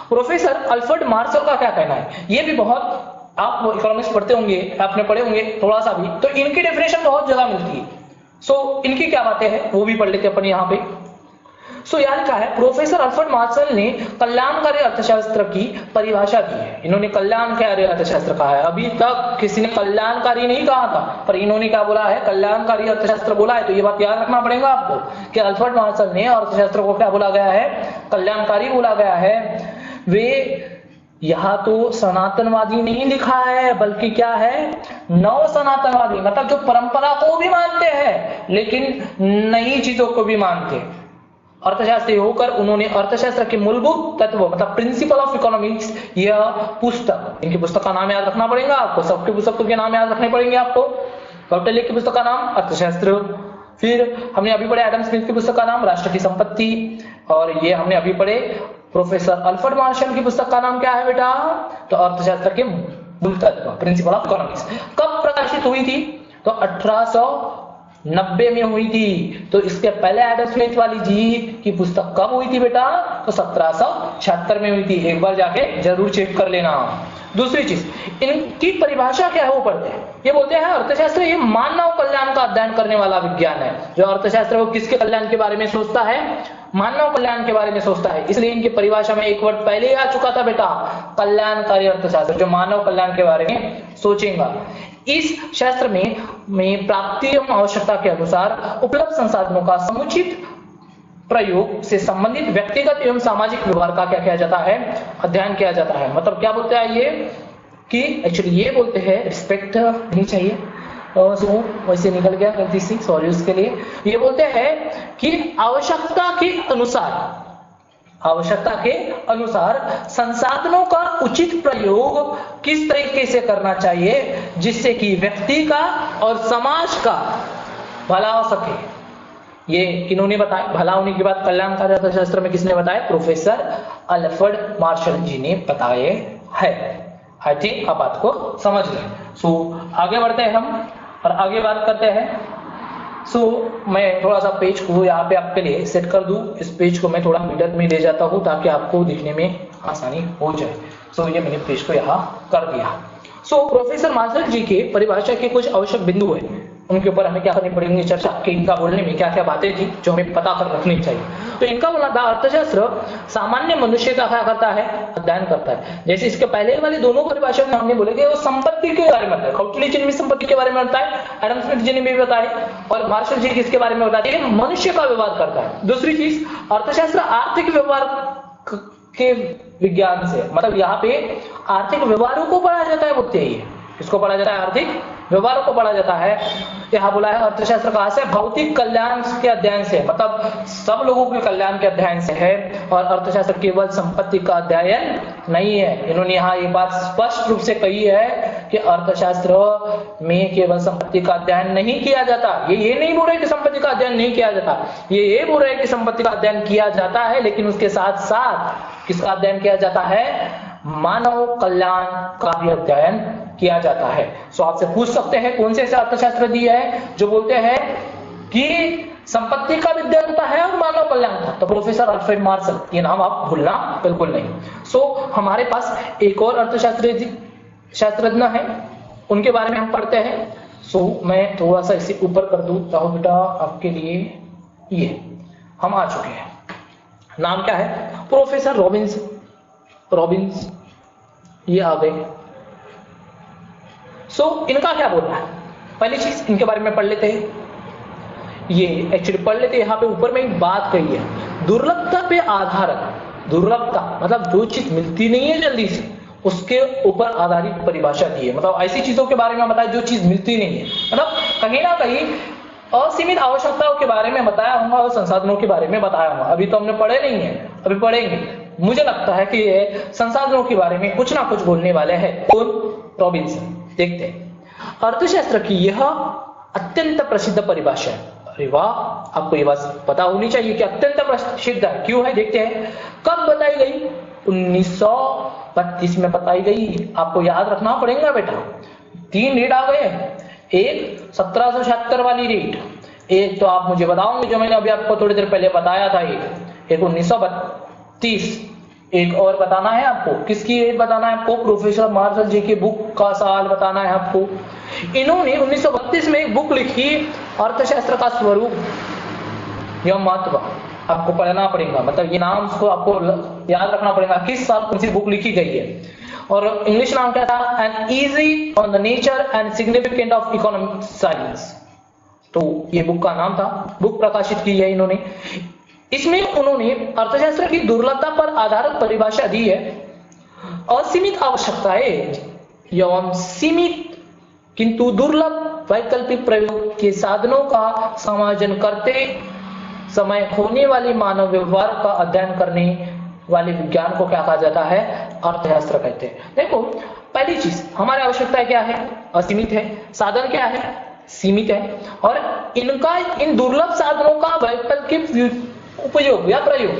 प्रोफेसर अल्फ्रेड मार्शल का क्या कहना है, ये भी बहुत आप इकोनॉमिक्स पढ़ते होंगे, आपने पढ़े होंगे थोड़ा सा भी, तो इनकी डेफिनेशन बहुत जगह मिलती है। सो इनकी क्या बातें हैं वो भी पढ़ लेते अपन यहाँ पे। सो यार क्या है, प्रोफेसर अल्फ्रेड मार्शल ने कल्याणकारी अर्थशास्त्र की परिभाषा की है। इन्होंने कल्याणकारी अर्थशास्त्र कहा है, अभी तक किसी ने कल्याणकारी नहीं कहा था, पर इन्होंने क्या बोला है, कल्याणकारी अर्थशास्त्र बोला है। तो ये बात याद रखना पड़ेगा आपको कि अल्फ्रेड मार्शल ने अर्थशास्त्र को क्या बोला गया है, कल्याणकारी बोला गया है। वे यहाँ तो सनातनवादी नहीं लिखा है, बल्कि क्या है, नव सनातनवादी, मतलब जो परंपरा को भी मानते हैं लेकिन नई चीजों को भी मानते हैं। अर्थशास्त्री होकर उन्होंने अर्थशास्त्र के मूलभूत तत्व मतलब प्रिंसिपल ऑफ इकोनॉमिक्स, यह पुस्तक, इनकी पुस्तक का नाम याद रखना पड़ेगा आपको, सबकी पुस्तकों के नाम याद रखने पड़ेंगे आपको। कौटिल्य की पुस्तक का नाम अर्थशास्त्र, फिर हमने अभी पढ़े एडम स्मिथ की पुस्तक का नाम राष्ट्र की संपत्ति, और ये हमने अभी पढ़े प्रोफेसर अल्फ्रेड मार्शल की पुस्तक का नाम क्या है बेटा, तो अर्थशास्त्र के मूल तत्व प्रिंसिपल ऑफ इकोनॉमिक्स। कब प्रकाशित हुई थी, तो 1890 में हुई थी। तो इसके पहले एडम स्मिथ वाली जी की पुस्तक कब हुई थी बेटा, तो 1776 में हुई थी। एक बार जाके जरूर चेक कर लेना। दूसरी चीज, इनकी परिभाषा क्या है वो पढ़ते हैं। ये बोलते हैं अर्थशास्त्र ये मानव कल्याण का अध्ययन करने वाला विज्ञान है। जो अर्थशास्त्र वो किसके कल्याण के बारे में सोचता है, मानव कल्याण के बारे में सोचता है। इसलिए इनकी परिभाषा में एक वर्ड पहले ही आ चुका था बेटा, कल्याणकारी अर्थशास्त्र, जो मानव कल्याण के बारे में सोचेगा। इस शास्त्र में प्राप्ति एवं आवश्यकता के अनुसार उपलब्ध संसाधनों का समुचित प्रयोग से संबंधित व्यक्तिगत एवं सामाजिक व्यवहार का क्या किया जाता है, अध्ययन किया जाता है। मतलब क्या बोलते हैं ये कि एक्चुअली ये बोलते हैं, रिस्पेक्ट नहीं चाहिए सो वैसे निकल गया गलती से, सॉरी उसके लिए। ये बोलते हैं कि आवश्यकता के अनुसार संसाधनों का उचित प्रयोग किस तरीके से करना चाहिए जिससे कि व्यक्ति का और समाज का भला हो सके। ये किन्होंने बताया, भला होने की बात कल्याणकारी अर्थशास्त्र में किसने बताया, प्रोफेसर अल्फ्रेड मार्शल जी ने बताए है। आई थिंक आप बात को समझ गए। सो आगे बढ़ते हैं हम और आगे बात करते हैं। सो मैं थोड़ा सा पेज को यहाँ पे आपके लिए सेट कर दूं। इस पेज को मैं थोड़ा मिडल में ले जाता हूँ ताकि आपको दिखने में आसानी हो जाए। सो ये मैंने पेज को यहाँ कर दिया। सो प्रोफेसर मार्शल जी के परिभाषा के कुछ आवश्यक बिंदु है, उनके ऊपर हमें क्या करनी पड़ेगी चर्चा, कि इनका बोलने में क्या क्या बातें थी जो हमें पता कर रखनी चाहिए। तो इनका बोला था अर्थशास्त्र सामान्य मनुष्य का क्या करता है, अध्ययन करता है। जैसे इसके पहले वाली दोनों परिभाषा में हमने बोले कि वो संपत्ति के बारे में बताया, कौटिल्य जी ने संपत्ति के बारे में बताया, एडम स्मिथ जी ने भी बताया, और मार्शल जी किसके बारे में बताते हैं, मनुष्य का व्यवहार करता है। दूसरी चीज, अर्थशास्त्र आर्थिक व्यवहार के विज्ञान से, मतलब यहाँ पे आर्थिक व्यवहारों को पढ़ा जाता है, बोलते हैं किसको पढ़ा जाता है, आर्थिक व्यवहारों को पढ़ा जाता है। यहाँ बोला है अर्थशास्त्र कहाँ से, भौतिक कल्याण के अध्ययन से, मतलब सब लोगों के कल्याण के अध्ययन से है। और अर्थशास्त्र केवल संपत्ति का अध्ययन नहीं है। इन्होंने यहाँ ये बात स्पष्ट रूप से कही है कि अर्थशास्त्र में केवल संपत्ति का अध्ययन नहीं किया जाता। ये नहीं बोल रहे कि संपत्ति का अध्ययन नहीं किया जाता, ये बोल रहे कि संपत्ति का अध्ययन किया जाता है, लेकिन उसके साथ साथ किसका अध्ययन किया जाता है, मानव कल्याण का भी अध्ययन किया जाता है। सो आपसे पूछ सकते हैं कौन से ऐसे अर्थशास्त्र दिए है जो बोलते हैं कि संपत्ति का भी अध्ययन होता है और मानव कल्याण का, तो प्रोफेसर अल्फ्रेड मार्शल, ये नाम आप भूलना बिल्कुल नहीं। सो हमारे पास एक और शास्त्रज्ञ है, उनके बारे में हम पढ़ते हैं। सो मैं थोड़ा सा इसे ऊपर कर दूं तो बेटा आपके लिए ये हम आ चुके हैं। नाम क्या है, प्रोफेसर रॉबिन्स ये आ गए। सो इनका क्या बोलना है, पहली चीज इनके बारे में पढ़ लेते हैं। ये एक्चुअली पढ़ लेते हैं, यहाँ पे ऊपर में एक बात कही है, दुर्लभता पे आधारित, दुर्लभता मतलब जो चीज मिलती नहीं है जल्दी से, उसके ऊपर आधारित परिभाषा दी है। मतलब ऐसी चीजों के बारे में बताया जो चीज मिलती नहीं है, मतलब कहीं ना कहीं असीमित आवश्यकताओं के बारे में बताया होगा और संसाधनों के बारे में बताया होगा। अभी तो हमने पढ़े नहीं है, अभी पढ़ेंगे। मुझे लगता है कि ये संसाधनों के बारे में कुछ ना कुछ बोलने वाले हैं। कौन, रॉबिन्सन। देखते हैं अर्थशास्त्र की यह अत्यंत प्रसिद्ध परिभाषा है। अरे वाह, आपको ये बात पता होनी चाहिए कि अत्यंत प्रसिद्ध है। क्यों है, देखते हैं। कब बताई गई, 1932 में बताई गई। आपको याद रखना पड़ेगा बेटा, 3 रेट आ गए। एक 1776 वाली रेट, एक तो आप मुझे बताओगे जो मैंने अभी आपको थोड़ी देर पहले बताया था, एक 30। एक और बताना है आपको, किसकी एज बताना है आपको? प्रोफेसर मार्शल जी की बुक का साल बताना है आपको। इन्होंने 1932 में एक बुक लिखी, अर्थशास्त्र का स्वरूप या महत्व। आपको पढ़ना पड़ेगा, मतलब ये नाम को आपको याद रखना पड़ेगा, किस साल कौन सी बुक लिखी गई है। और इंग्लिश नाम क्या था? An easy on the nature and significant of economic science. तो ये बुक का नाम था, बुक प्रकाशित की है इन्होंने। इसमें उन्होंने अर्थशास्त्र की दुर्लभता पर आधारित परिभाषा दी है। असीमित आवश्यकताएं एवं सीमित किंतु दुर्लभ वैकल्पिक प्रयोग के साधनों का समायोजन करते समय होने वाली मानव व्यवहार का अध्ययन करने वाले विज्ञान को क्या कहा जाता है? अर्थशास्त्र कहते हैं। देखो, पहली चीज, हमारी आवश्यकताएं क्या है? असीमित है। साधन क्या है? सीमित है। और इनका, इन दुर्लभ साधनों का वैकल्पिक उपयोग या प्रयोग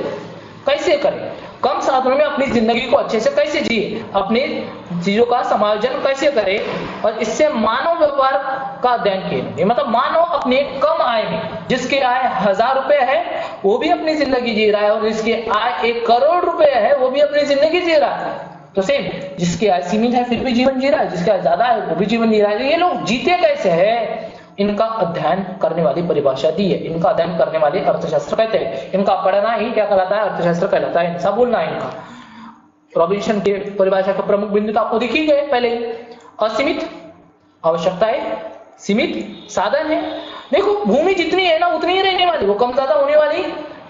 कैसे करें, कम साधनों में अपनी जिंदगी को अच्छे से कैसे जिए, अपने चीजों का समायोजन कैसे करें, और इससे मानव व्यवहार का अध्ययन किया। मतलब मानव अपने कम आय में, जिसके आय 1000 रुपए है वो भी अपनी जिंदगी जी रहा है, और जिसकी आय 1 करोड़ रुपए है वो भी अपनी जिंदगी जी रहा है। तो सेम, जिसकी आय सीमित है फिर भी जीवन जी रहा है, जिसकी आय ज्यादा है वो भी जीवन जी रहा है। तो ये लोग जीते कैसे है, इनका अध्ययन करने वाली परिभाषा दी है। इनका अध्ययन करने वाले अर्थशास्त्र कहते हैं। इनका पढ़ना ही क्या कहलाता है? अर्थशास्त्र कहलाता है। ऐसा बोलना है इनका। रॉबिन्सन के परिभाषा के प्रमुख बिंदु तो आपको दिखी गए पहले। असीमित आवश्यकताएं, सीमित साधन है। देखो, भूमि जितनी है ना उतनी ही रहने वाली, वो कम ज्यादा होने वाली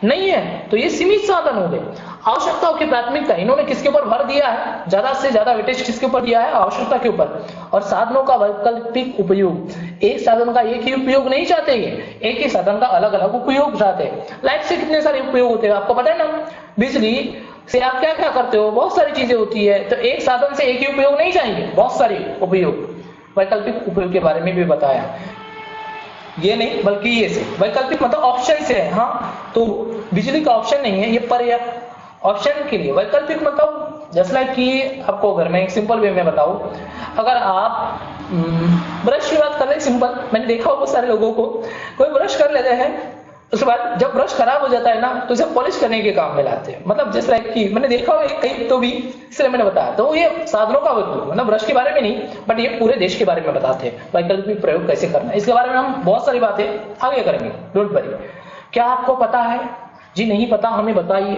नहीं है। तो ये सीमित साधन हो गए। आवश्यकताओं की प्राथमिकता इन्होंने किसके ऊपर भर दिया है? ज्यादा से ज्यादा वेटेज किसके ऊपर दिया है? आवश्यकता के ऊपर। और साधनों का वैकल्पिक उपयोग, एक साधन का एक ही उपयोग नहीं चाहते, ये एक ही साधन का अलग अलग उपयोग चाहते हैं। लाइट से कितने सारे उपयोग होते हैं आपको पता है ना? बिजली से आप क्या क्या करते हो? बहुत सारी चीजें होती है। तो एक साधन से एक ही उपयोग नहीं चाहिए, बहुत सारे उपयोग। वैकल्पिक उपयोग के बारे में भी बताया, ये नहीं बल्कि ये से। वैकल्पिक मतलब ऑप्शन से है। हाँ, तो बिजली का ऑप्शन नहीं है, ये पर्याप्त ऑप्शन के लिए। वैकल्पिक मतलब जैसे लाइक कि आपको अगर मैं एक सिंपल वे में बताऊं, अगर आप ब्रश की बात कर रहे, सिंपल, मैंने देखा बहुत सारे लोगों को, कोई ब्रश कर लेते हैं, उसके बाद जब ब्रश खराब हो जाता है ना तो उसे पॉलिश करने के काम में लाते हैं। मतलब जैसे लाइक कि मैंने देखा हो कहीं तो भी, इसलिए मैंने बताया। तो ये साधनों का वैकल्पिक, मतलब ब्रश के बारे में नहीं, बट ये पूरे देश के बारे में बताते हैं वैकल्पिक प्रयोग कैसे करना है। इसके बारे में हम बहुत सारी बातें आगे करेंगे, डोंट वरी। क्या आपको पता है? जी नहीं पता, हमें बताइए।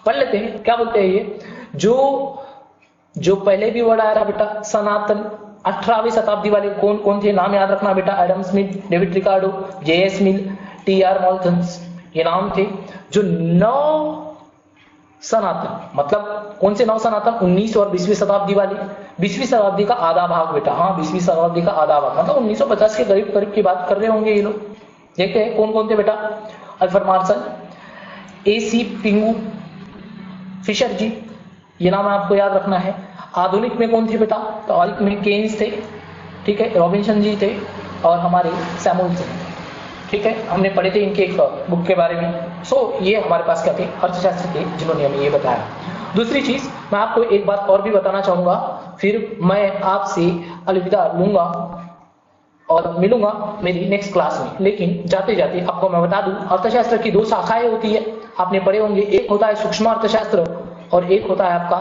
पढ़ लेते हैं, क्या बोलते हैं ये। जो पहले भी वर्ड आया था बेटा, सनातन, 18वीं शताब्दी वाले कौन कौन थे? नाम याद रखना बेटा। Adam Smith, David Ricardo, J.S. मिल, T.R. मॉल्थन्स, ये नाम थे। जो 9 सनातन, मतलब कौन से 9 सनातन? 19 और 20वीं शताब्दी वाले। 20वीं शताब्दी का आधा भाग बेटा, हाँ 20वीं शताब्दी का आधा भाग, मतलब 1950 के करीब करीब की बात कर रहे होंगे ये लोग। देखते हैं कौन कौन थे बेटा। Alfred Marshall, A.C. Pigou, Fisher ji, ये नाम आपको याद रखना है। आधुनिक में कौन थे बेटा? तो आधुनिक में केन्स थे, ठीक है, रॉबिन्सन जी थे, और हमारे सैमुअल्सन, ठीक है, हमने पढ़े थे इनके एक बुक के बारे में। सो ये हमारे पास क्या थे? अर्थशास्त्र के, जिन्होंने हमें ये बताया। दूसरी चीज मैं आपको एक बात और भी बताना चाहूंगा, फिर मैं आपसे अलविदा लूंगा और मिलूंगा मेरी नेक्स्ट क्लास में। लेकिन जाते जाते आपको मैं बता दूं, अर्थशास्त्र की 2 शाखाएं होती है, आपने पढ़े होंगे। एक होता है सूक्ष्म अर्थशास्त्र और एक होता है आपका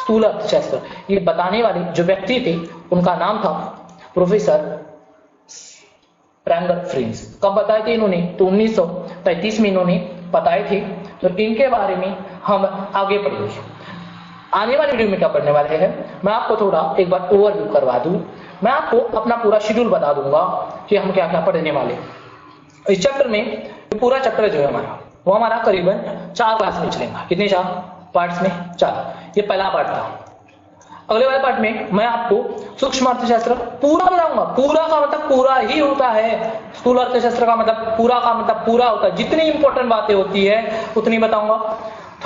स्थूल अर्थशास्त्र। ये बताने वाले जो व्यक्ति थे उनका नाम था प्रोफेसर स्प्रैंगर फ्रिंज। कब बताए थे इन्होंने? तो 1935 में इन्होंने बताए थे। तो इनके बारे में हम आगे पढ़ेंगे। आने वाले वीडियो में क्या पढ़ने वाले हैं, मैं आपको थोड़ा एक बार ओवरव्यू करवा दूं। मैं आपको अपना पूरा शेड्यूल बता दूंगा कि हम क्या क्या पढ़ने वाले। इस चैप्टर में, पूरा चैप्टर जो है हमारा, वो हमारा करीबन 4 क्लास में चलेगा। कितने? 4 पार्ट्स में 4। ये पहला पार्ट था। अगले वाले पार्ट में मैं आपको सूक्ष्म अर्थशास्त्र पूरा बताऊंगा। पूरा का मतलब पूरा ही होता है। स्थूल अर्थशास्त्र का मतलब पूरा का मतलब पूरा होता है। जितनी इंपॉर्टेंट बातें होती है उतनी बताऊंगा।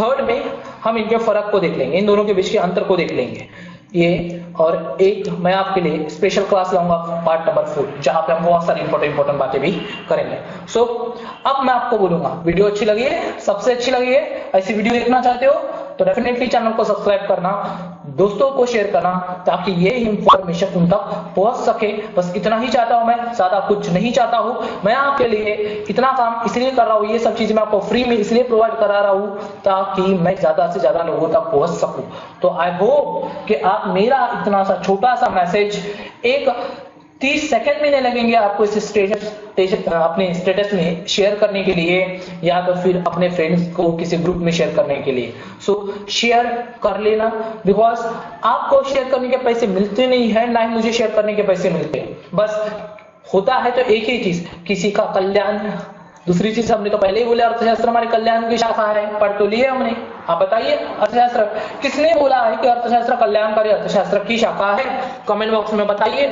थर्ड में हम इनके फर्क को देख लेंगे, इन दोनों के बीच के अंतर को देख लेंगे ये। और एक मैं आपके लिए स्पेशल क्लास लाऊंगा, पार्ट नंबर 4, जहां पे हम बहुत सारी इंपॉर्टेंट बातें भी करेंगे। सो अब मैं आपको बोलूंगा, वीडियो अच्छी लगी है? सबसे अच्छी लगी है? ऐसी वीडियो देखना चाहते हो तो डेफिनेटली चैनल को सब्सक्राइब करना दोस्तों को शेयर करना ताकि ये इंफॉर्मेशन उन तक पहुंच सके। बस इतना ही चाहता हूं, मैं ज्यादा कुछ नहीं चाहता हूं। मैं आपके लिए इतना काम इसलिए कर रहा हूं, ये सब चीजें मैं आपको फ्री में इसलिए प्रोवाइड करा रहा हूं ताकि मैं ज्यादा से ज्यादा लोगों तक पहुंच सकूं। तो आई होप कि आप मेरा इतना सा छोटा सा मैसेज एक 30 सेकंड में नहीं लगेंगे आपको इस अपने स्टेटस में शेयर करने के लिए या तो फिर अपने फ्रेंड्स को किसी ग्रुप में शेयर करने के लिए। सो शेयर कर लेना, बिकॉज आपको शेयर करने के पैसे मिलते नहीं है, ना ही मुझे शेयर करने के पैसे मिलते हैं। बस होता है तो एक ही चीज, किसी का कल्याण। दूसरी चीज हमने तो पहले ही बोले अर्थशास्त्र हमारे कल्याण की शाखा है, पढ़ तो लिए हमने। आप बताइए अर्थशास्त्र किसने बोला है कि अर्थशास्त्र कल्याणकारी अर्थशास्त्र की शाखा है? कमेंट बॉक्स में बताइए।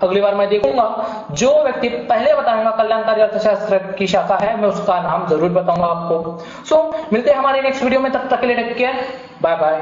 अगली बार मैं देखूंगा जो व्यक्ति पहले बताएगा कल्याणकारी अर्थशास्त्र की शाखा है, मैं उसका नाम जरूर बताऊंगा आपको। सो मिलते हैं हमारे नेक्स्ट वीडियो में, तब तक के लिए टेक केयर, बाय बाय।